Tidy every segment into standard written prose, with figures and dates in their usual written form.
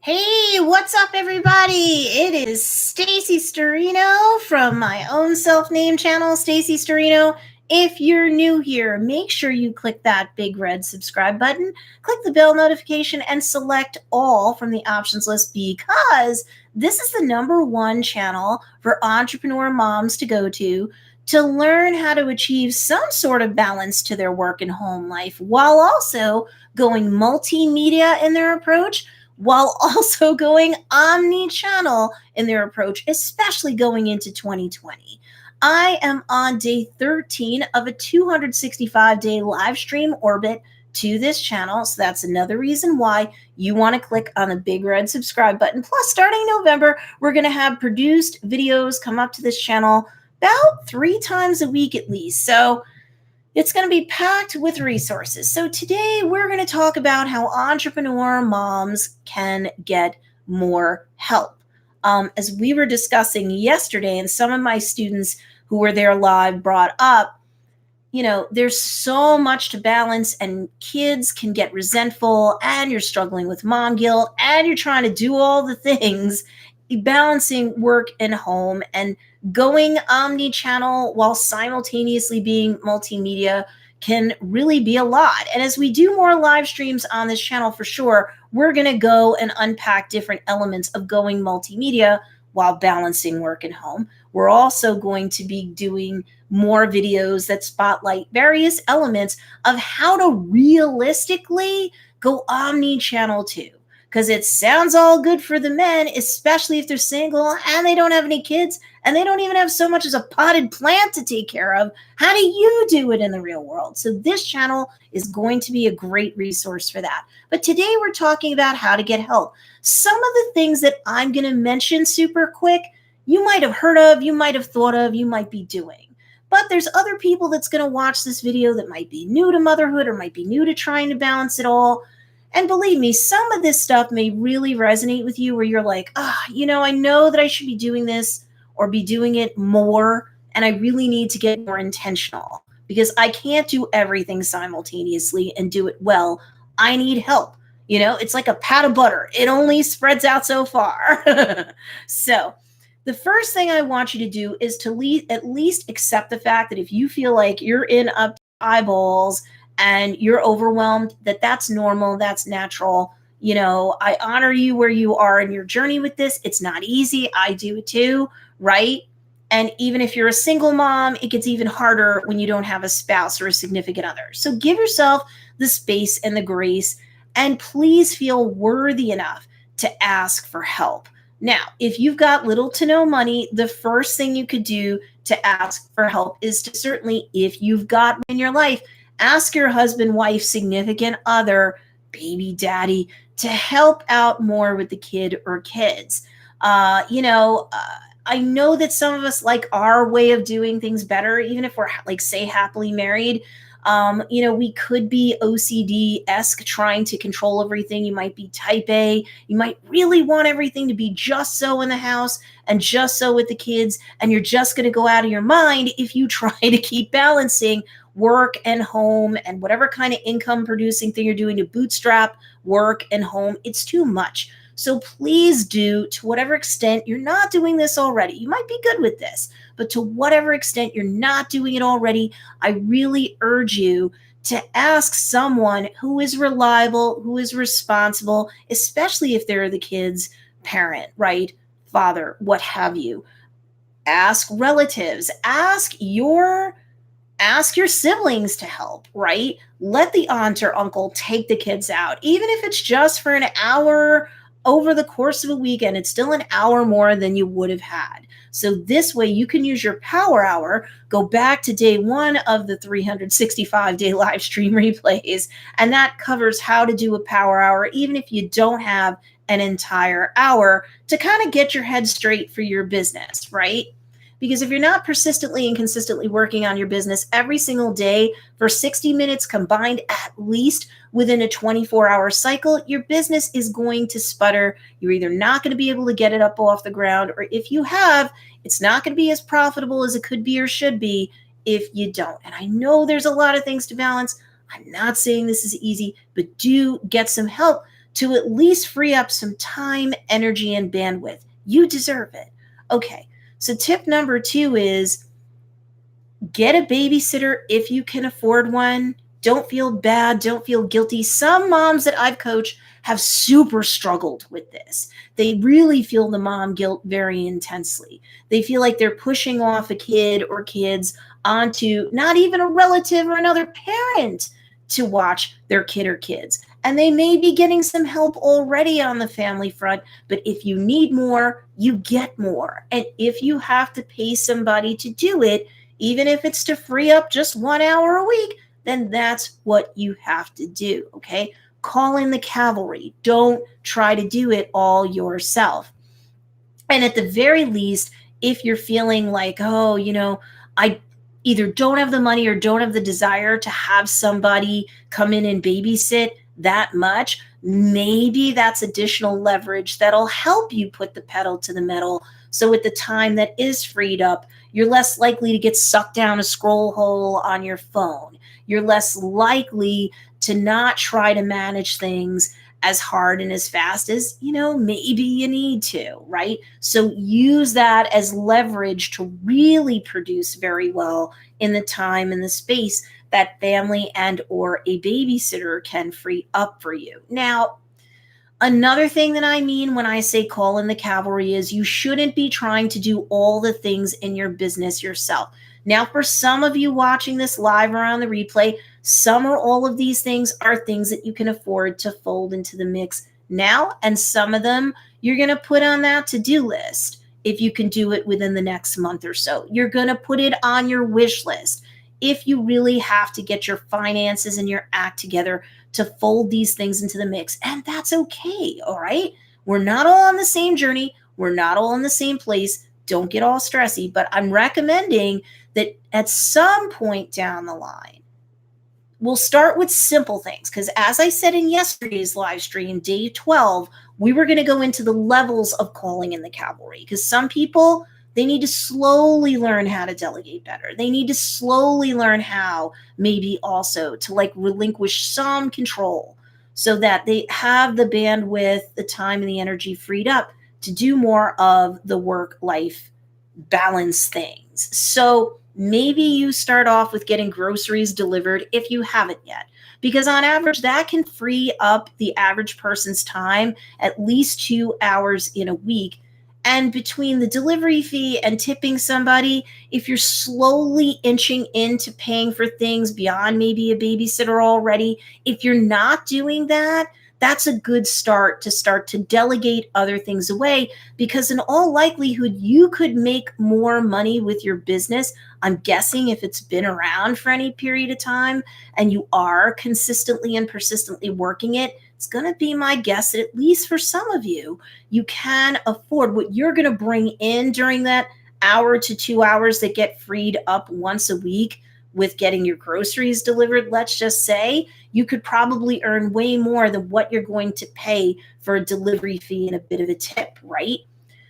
Hey, what's up, everybody? It is Stacey Storino from my own self-named channel, Stacey Storino. If you're new here, make sure you click that big red subscribe button, click the bell notification, and select all from the options list because this is the #1 channel for entrepreneur moms to go to learn how to achieve some sort of balance to their work and home life while also going multimedia in their approach, while also going omni-channel in their approach, especially going into 2020. I am on day 13 of a 265-day live stream orbit to this channel. So that's another reason why you want to click on the big red subscribe button. Plus, starting November, we're going to have produced videos come up to this channel about 3 times a week at least. So it's going to be packed with resources. So today we're going to talk about how entrepreneur moms can get more help. As we were discussing yesterday, and some of my students who were there live brought up, there's so much to balance, and kids can get resentful, and you're struggling with mom guilt, and you're trying to do all the things, balancing work and home, and going omni-channel while simultaneously being multimedia can really be a lot. And as we do more live streams on this channel, for sure, we're going to go and unpack different elements of going multimedia while balancing work and home. We're also going to be doing more videos that spotlight various elements of how to realistically go omni-channel too. Because it sounds all good for the men, especially if they're single and they don't have any kids and they don't even have so much as a potted plant to take care of. How do you do it in the real world? So this channel is going to be a great resource for that. But today we're talking about how to get help. Some of the things that I'm going to mention super quick, you might have heard of, you might have thought of, you might be doing. But there's other people that's going to watch this video that might be new to motherhood or might be new to trying to balance it all. And believe me, some of this stuff may really resonate with you where you're like, I know that I should be doing this or be doing it more, and I really need to get more intentional because I can't do everything simultaneously and do it well. I need help. It's like a pat of butter. It only spreads out so far. So the first thing I want you to do is to at least accept the fact that if you feel like you're in up to eyeballs and you're overwhelmed, that's normal, that's natural. I honor you where you are in your journey with this. It's not easy. I do it too, right? And even if you're a single mom, it gets even harder when you don't have a spouse or a significant other. So give yourself the space and the grace, and please feel worthy enough to ask for help. Now, if you've got little to no money, the first thing you could do to ask for help is to certainly, if you've got in your life, ask your husband, wife, significant other, baby daddy to help out more with the kid or kids. I know that some of us like our way of doing things better, even if we're say happily married. We could be OCD-esque, trying to control everything. You might be type A. You might really want everything to be just so in the house and just so with the kids. And you're just going to go out of your mind if you try to keep balancing work and home and whatever kind of income producing thing you're doing to bootstrap work and home. It's too much. So please do, to whatever extent you're not doing this already. You might be good with this, but to whatever extent you're not doing it already, I really urge you to ask someone who is reliable, who is responsible, especially if they're the kid's parent, right? Father, what have you. Ask relatives, ask your siblings to help, right? Let the aunt or uncle take the kids out. Even if it's just for an hour over the course of a weekend, it's still an hour more than you would have had. So this way you can use your power hour, go back to day 1 of the 365-day live stream replays, and that covers how to do a power hour, even if you don't have an entire hour, to kind of get your head straight for your business, right? Because if you're not persistently and consistently working on your business every single day for 60 minutes combined, at least within a 24-hour cycle, your business is going to sputter. You're either not going to be able to get it up off the ground, or if you have, it's not going to be as profitable as it could be or should be if you don't. And I know there's a lot of things to balance. I'm not saying this is easy, but do get some help to at least free up some time, energy, and bandwidth. You deserve it. Okay, so tip number 2 is get a babysitter if you can afford one. Don't feel bad. Don't feel guilty. Some moms that I've coached have super struggled with this. They really feel the mom guilt very intensely. They feel like they're pushing off a kid or kids onto not even a relative or another parent to watch their kid or kids. And they may be getting some help already on the family front, but if you need more, you get more. And if you have to pay somebody to do it, even if it's to free up just 1 hour a week, then that's what you have to do, okay? Call in the cavalry. Don't try to do it all yourself. And at the very least, if you're feeling like, oh, I either don't have the money or don't have the desire to have somebody come in and babysit that much, maybe that's additional leverage that'll help you put the pedal to the metal. So at the time that is freed up, you're less likely to get sucked down a scroll hole on your phone. You're less likely to not try to manage things as hard and as fast as, maybe you need to, right? So use that as leverage to really produce very well in the time and the space that family and or a babysitter can free up for you. Now, another thing that I mean when I say call in the cavalry is you shouldn't be trying to do all the things in your business yourself. Now, for some of you watching this live or on the replay, some or all of these things are things that you can afford to fold into the mix now, and some of them you're going to put on that to-do list if you can do it within the next month or so. You're going to put it on your wish list if you really have to get your finances and your act together to fold these things into the mix. And that's okay, all right? We're not all on the same journey. We're not all in the same place. Don't get all stressy, but I'm recommending that at some point down the line, we'll start with simple things, because as I said in yesterday's live stream, day 12, we were going to go into the levels of calling in the cavalry, because some people, they need to slowly learn how to delegate better. They need to slowly learn how maybe also to relinquish some control so that they have the bandwidth, the time, and the energy freed up to do more of the work-life balance things. So maybe you start off with getting groceries delivered if you haven't yet, because on average, that can free up the average person's time at least 2 hours in a week. And between the delivery fee and tipping somebody, if you're slowly inching into paying for things beyond maybe a babysitter already, if you're not doing that, that's a good start to delegate other things away, because in all likelihood, you could make more money with your business. I'm guessing if it's been around for any period of time and you are consistently and persistently working it, it's going to be my guess that at least for some of you, you can afford what you're going to bring in during that hour to 2 hours that get freed up once a week with getting your groceries delivered. Let's just say you could probably earn way more than what you're going to pay for a delivery fee and a bit of a tip, right?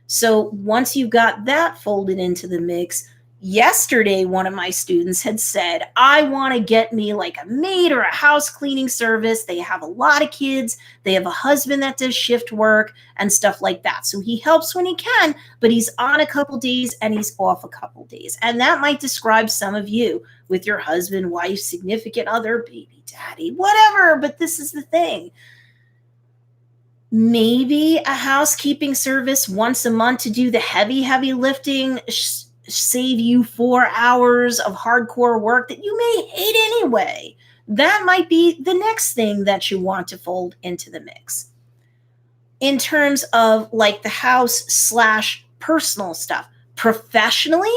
So once you got that folded into the mix, yesterday, one of my students had said, I want to get me like a maid or a house cleaning service. They have a lot of kids. They have a husband that does shift work and stuff like that. So he helps when he can, but he's on a couple days and he's off a couple days. And that might describe some of you with your husband, wife, significant other, baby daddy, whatever. But this is the thing. Maybe a housekeeping service once a month to do the heavy lifting, save you 4 hours of hardcore work that you may hate anyway. That might be the next thing that you want to fold into the mix. In terms of the house / personal stuff, professionally,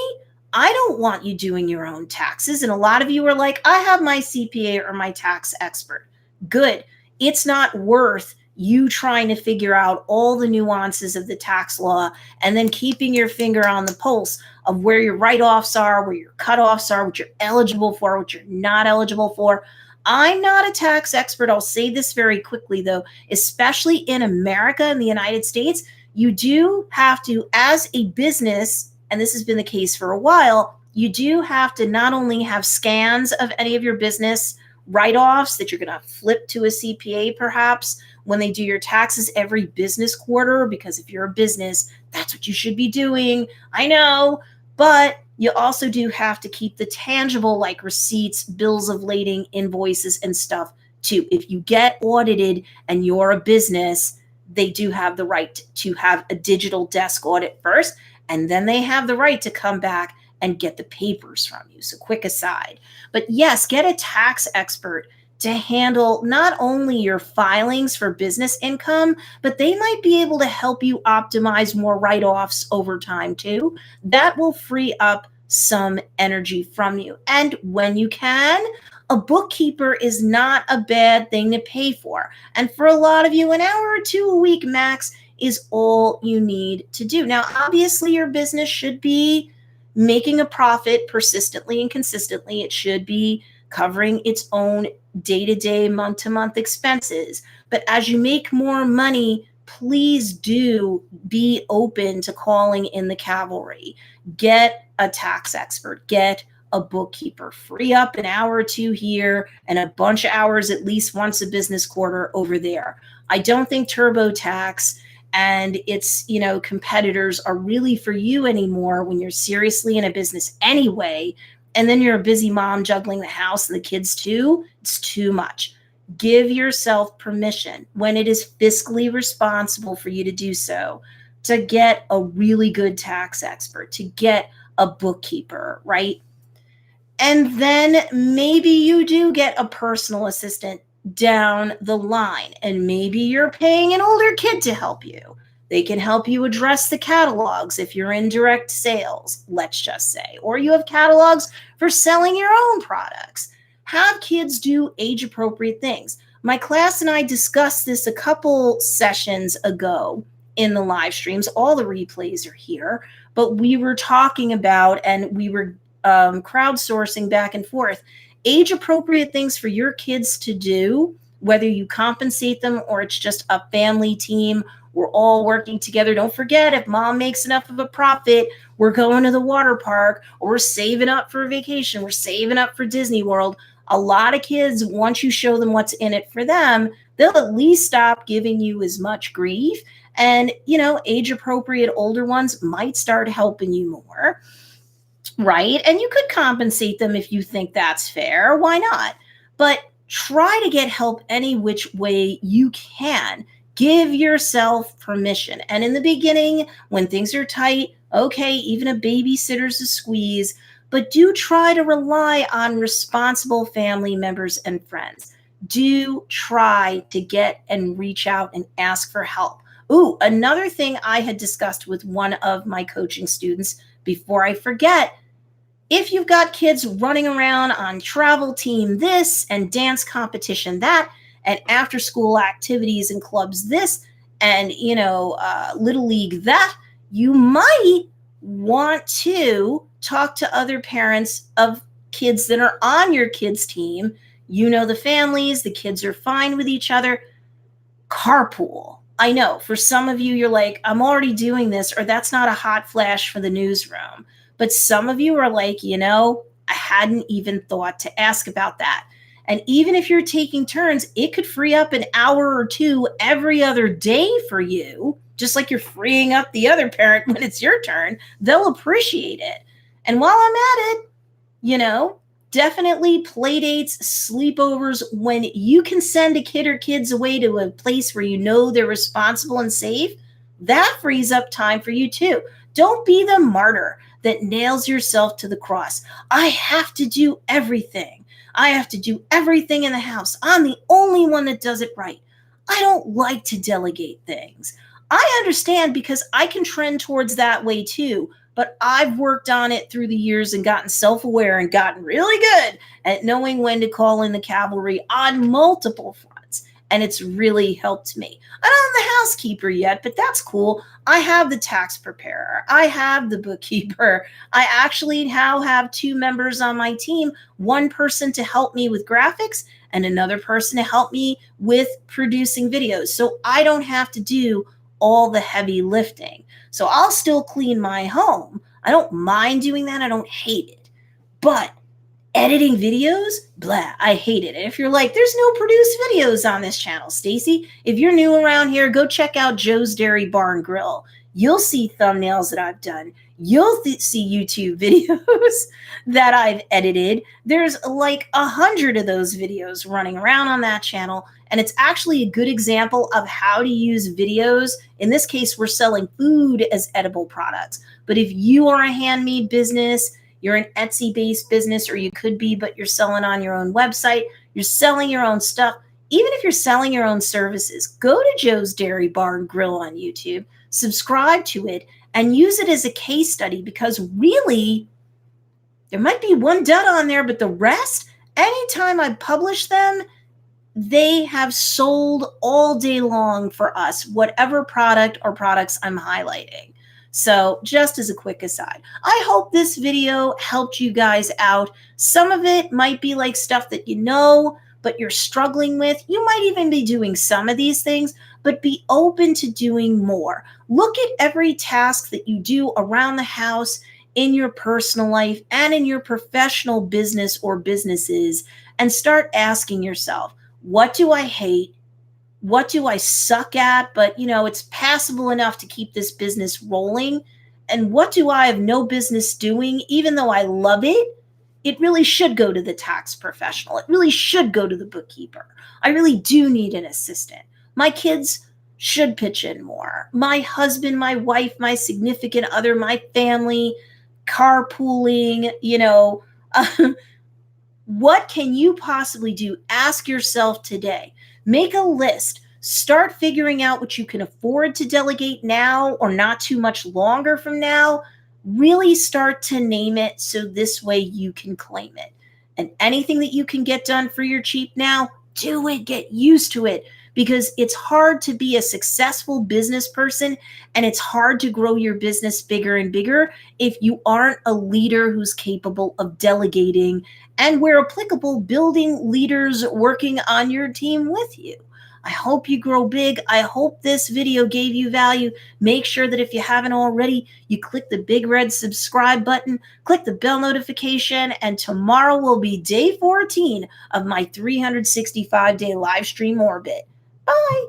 I don't want you doing your own taxes. And a lot of you are like, I have my CPA or my tax expert. Good. It's not worth you trying to figure out all the nuances of the tax law and then keeping your finger on the pulse of where your write-offs are, where your cutoffs are, what you're eligible for, what you're not eligible for. I'm not a tax expert. I'll say this very quickly, though, especially in America, in the United States, you do have to, as a business, and this has been the case for a while, you do have to not only have scans of any of your business write-offs that you're going to flip to a CPA perhaps, when they do your taxes every business quarter, because if you're a business, that's what you should be doing. I know, but you also do have to keep the tangible, like receipts, bills of lading, invoices, and stuff too. If you get audited and you're a business, they do have the right to have a digital desk audit first, and then they have the right to come back and get the papers from you. So quick aside. But yes, get a tax expert to handle not only your filings for business income, but they might be able to help you optimize more write-offs over time too. That will free up some energy from you. And when you can, a bookkeeper is not a bad thing to pay for. And for a lot of you, an hour or two a week max is all you need to do. Now, obviously, your business should be making a profit persistently and consistently. It should be covering its own day-to-day, month-to-month expenses. But as you make more money, please do be open to calling in the cavalry. Get a tax expert, get a bookkeeper, free up an hour or two here and a bunch of hours at least once a business quarter over there. I don't think TurboTax and its, competitors are really for you anymore when you're seriously in a business anyway. And then you're a busy mom juggling the house and the kids too. It's too much. Give yourself permission when it is fiscally responsible for you to do so, to get a really good tax expert, to get a bookkeeper, right? And then maybe you do get a personal assistant down the line, and maybe you're paying an older kid to help you. They can help you address the catalogs if you're in direct sales, let's just say, or you have catalogs for selling your own products. Have kids do age-appropriate things. My class and I discussed this a couple sessions ago in the live streams. All the replays are here, but we were talking about, and we were crowdsourcing back and forth, age-appropriate things for your kids to do, whether you compensate them or it's just a family team. We're all working together. Don't forget, if mom makes enough of a profit, we're going to the water park, or we're saving up for a vacation. We're saving up for Disney World. A lot of kids, once you show them what's in it for them, they'll at least stop giving you as much grief. And, age-appropriate older ones might start helping you more, right? And you could compensate them if you think that's fair. Why not? But try to get help any which way you can. Give yourself permission. And in the beginning, when things are tight, okay, even a babysitter's a squeeze, but do try to rely on responsible family members and friends. Do try to get and reach out and ask for help. Ooh, another thing I had discussed with one of my coaching students before I forget, if you've got kids running around on travel team this and dance competition that, and after school activities and clubs this, and little league that, you might want to talk to other parents of kids that are on your kids team. The families, the kids are fine with each other. Carpool. I know for some of you, you're like, I'm already doing this, or that's not a hot flash for the newsroom. But some of you are like, I hadn't even thought to ask about that. And even if you're taking turns, it could free up an hour or two every other day for you, just like you're freeing up the other parent when it's your turn. They'll appreciate it. And while I'm at it, definitely play dates, sleepovers, when you can send a kid or kids away to a place where they're responsible and safe, that frees up time for you too. Don't be the martyr that nails yourself to the cross. I have to do everything. I have to do everything in the house. I'm the only one that does it right. I don't like to delegate things. I understand, because I can trend towards that way too, but I've worked on it through the years and gotten self-aware and gotten really good at knowing when to call in the cavalry on multiple fronts. And it's really helped me. I don't have the housekeeper yet, but that's cool. I have the tax preparer. I have the bookkeeper. I actually now have 2 members on my team, one person to help me with graphics and another person to help me with producing videos. So I don't have to do all the heavy lifting. So I'll still clean my home. I don't mind doing that. I don't hate it. But Editing videos, blah, I hate it. And if you're like, there's no produced videos on this channel, Stacey, if you're new around here, go check out Joe's Dairy Bar and Grill. You'll see thumbnails that I've done. You'll see YouTube videos that I've edited. There's like 100 of those videos running around on that channel. And it's actually a good example of how to use videos. In this case, we're selling food as edible products. But if you are a handmade business, you're an Etsy-based business, or you could be, but you're selling on your own website, you're selling your own stuff. Even if you're selling your own services, go to Joe's Dairy Bar and Grill on YouTube, subscribe to it, and use it as a case study, because really, there might be one dud on there, but the rest, anytime I publish them, they have sold all day long for us, whatever product or products I'm highlighting. So just as a quick aside, I hope this video helped you guys out. Some of it might be like stuff that you know, but you're struggling with. You might even be doing some of these things, but be open to doing more. Look at every task that you do around the house, in your personal life, and in your professional business or businesses, and start asking yourself, what do I hate? What do I suck at, but it's passable enough to keep this business rolling? And what do I have no business doing, even though I love it? It really should go to the tax professional. It really should go to the bookkeeper. I really do need an assistant. My kids should pitch in more. My husband, my wife, my significant other, my family, carpooling, what can you possibly do? Ask yourself today. Make a list. Start figuring out what you can afford to delegate now or not too much longer from now. Really start to name it so this way you can claim it. And anything that you can get done for your cheap now, do it. Get used to it, because it's hard to be a successful business person, and it's hard to grow your business bigger and bigger if you aren't a leader who's capable of delegating, and where applicable, building leaders working on your team with you. I hope you grow big. I hope this video gave you value. Make sure that if you haven't already, you click the big red subscribe button, click the bell notification, and tomorrow will be day 14 of my 365-day live stream orbit. Bye.